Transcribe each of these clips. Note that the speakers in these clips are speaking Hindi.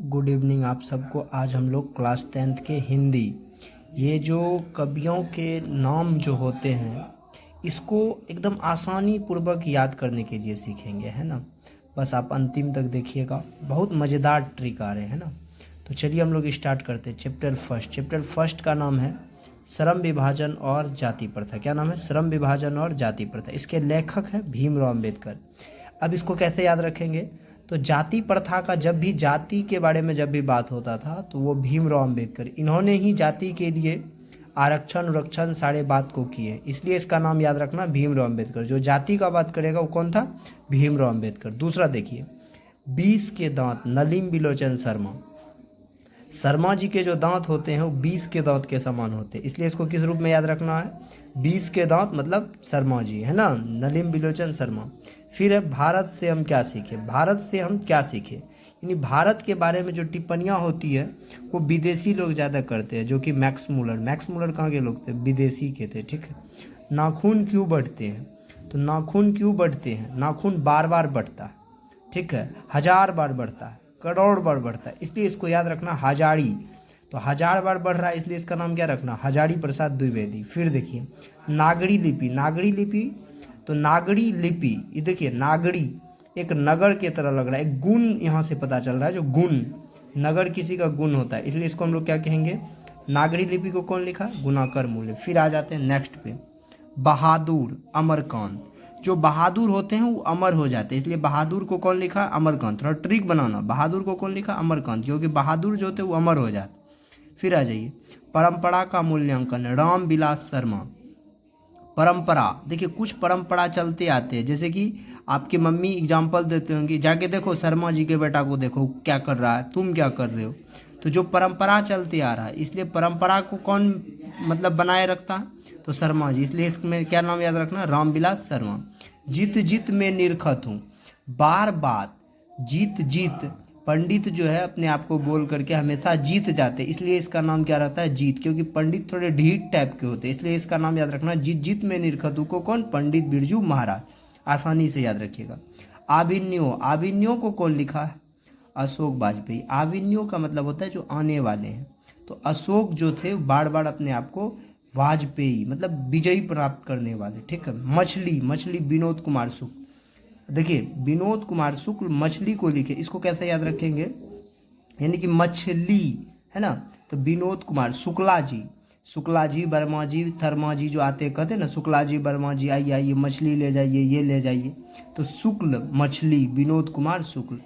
गुड इवनिंग आप सबको। आज हम लोग क्लास 10th के हिंदी, ये जो कवियों के नाम जो होते हैं इसको एकदम आसानी पूर्वक याद करने के लिए सीखेंगे, है ना। बस आप अंतिम तक देखिएगा, बहुत मज़ेदार ट्रिक आ रहे हैं ना। तो चलिए हम लोग स्टार्ट करते हैं। चैप्टर फर्स्ट का नाम है श्रम विभाजन और जाति प्रथा। क्या नाम है? श्रम विभाजन और जाति प्रथा। इसके लेखक हैं भीमराव अंबेडकर। अब इसको कैसे याद रखेंगे? तो जाति प्रथा का जब भी जाति के बारे में जब भी बात होता था तो वो भीमराव अंबेडकर, इन्होंने ही जाति के लिए आरक्षण उरक्षण सारे बात को किए, इसलिए इसका नाम याद रखना भीमराव अंबेडकर। जो जाति का बात करेगा वो कौन था? भीमराव अंबेडकर। दूसरा देखिए, 20 के दांत नलिन बिलोचन शर्मा। शर्मा जी के जो दांत होते हैं वो 20 के दांत के समान होते हैं, इसलिए इसको किस रूप में याद रखना है? 20 के दांत मतलब शर्मा जी, है ना, नलिन बिलोचन शर्मा। फिर है भारत से हम क्या सीखे। भारत से हम क्या सीखे, यानी भारत के बारे में जो टिप्पणियाँ होती है वो विदेशी लोग ज़्यादा करते हैं, जो कि मैक्स मुलर कहाँ के लोग थे? विदेशी के थे, ठीक है। नाखून क्यों बढ़ते हैं? तो नाखून क्यों बढ़ते हैं? नाखून बार बार बढ़ता है, ठीक है, 1000 बार बढ़ता है, करोड़ बार बढ़ता है, इसलिए इसको याद रखना हजारी। तो 1000 बार बढ़ रहा है इसलिए इसका नाम क्या रखना? हजारी प्रसाद द्विवेदी। फिर देखिए नागरी लिपि। नागरी लिपि, तो नागरी लिपि, ये देखिए नागरी एक नगर के तरह लग रहा है, एक गुण यहाँ से पता चल रहा है, जो गुण, नगर किसी का गुण होता है, इसलिए इसको हम लोग क्या कहेंगे? नागरी लिपि को कौन लिखा? गुणाकर मूल्य। फिर आ जाते हैं नेक्स्ट पे, बहादुर अमरकांत। जो बहादुर होते हैं वो अमर हो जाते हैं, इसलिए बहादुर को कौन लिखा? अमरकांत। थोड़ा ट्रिक बनाना, बहादुर को कौन लिखा? अमरकांत, क्योंकि बहादुर जो होते हैं वो अमर हो जाते। फिर आ जाइए, परंपरा का मूल्यांकन, रामविलास शर्मा। परंपरा, देखिए कुछ परंपरा चलते आते हैं, जैसे कि आपकी मम्मी एग्जाम्पल देते होंगे, जाके देखो शर्मा जी के बेटा को, देखो क्या कर रहा है, तुम क्या कर रहे हो। तो जो परंपरा चलते आ रहा है, इसलिए परंपरा को कौन मतलब बनाए रखता है? तो शर्मा जी, इसलिए इसमें क्या नाम याद रखना? रामविलास शर्मा। जीत जीत में निरखत हूँ, बार बात, जीत जीत, पंडित जो है अपने आप को बोल करके हमेशा जीत जाते, इसलिए इसका नाम क्या रहता है? जीत, क्योंकि पंडित थोड़े ढीठ टाइप के होते हैं, इसलिए इसका नाम याद रखना जीत जीत में निरखतु को कौन? पंडित बिरजू महाराज। आसानी से याद रखिएगा। आविन्यो, आविन्यो को कौन लिखा है? अशोक वाजपेयी। आविन्यो का मतलब होता है जो आने वाले हैं, तो अशोक जो थे बार बार अपने आप को वाजपेयी मतलब विजयी प्राप्त करने वाले, ठीक है। मछली, मछली विनोद कुमार शुक्ल। देखिए विनोद कुमार शुक्ल मछली को लिखे, इसको कैसे याद रखेंगे? यानी कि मछली, है ना, तो विनोद कुमार शुक्ला जी, शुक्ला जी, वर्मा जी, थर्मा जी जो आते कहते हैं ना, शुक्ला जी वर्मा जी, आइए आइए मछली ले जाइए, ये ले जाइए, तो शुक्ल मछली, विनोद कुमार शुक्ल।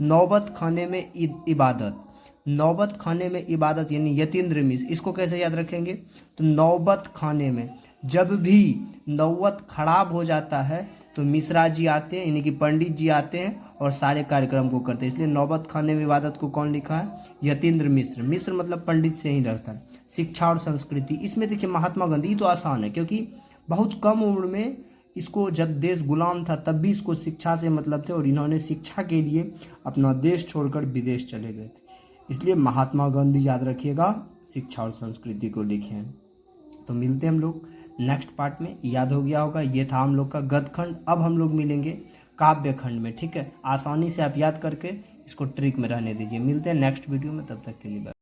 नौबत खाने में इबादत, नौबत खाने में इबादत यानी यतीन्द्र मिश्र, इसको कैसे याद रखेंगे? तो नौबत खाने में, जब भी नौबत खराब हो जाता है तो मिश्रा जी आते हैं, यानी कि पंडित जी आते हैं और सारे कार्यक्रम को करते हैं, इसलिए नौबत खाने में इबादत को कौन लिखा है? यतीन्द्र मिश्र। मिश्र मतलब पंडित से ही रहता है। शिक्षा और संस्कृति, इसमें देखिए महात्मा गांधी, तो आसान है क्योंकि बहुत कम उम्र में इसको, जब देश गुलाम था तब भी इसको शिक्षा से मतलब थे, और इन्होंने शिक्षा के लिए अपना देश छोड़कर विदेश चले गए थे, इसलिए महात्मा गांधी याद रखिएगा, शिक्षा और संस्कृति को लिखे हैं। तो मिलते हैं हम लोग नेक्स्ट पार्ट में। याद हो गया होगा, ये था हम लोग का गद्य खंड। अब हम लोग मिलेंगे काव्य खंड में, ठीक है। आसानी से आप याद करके इसको ट्रिक में रहने दीजिए। मिलते हैं नेक्स्ट वीडियो में, तब तक के लिए बाय।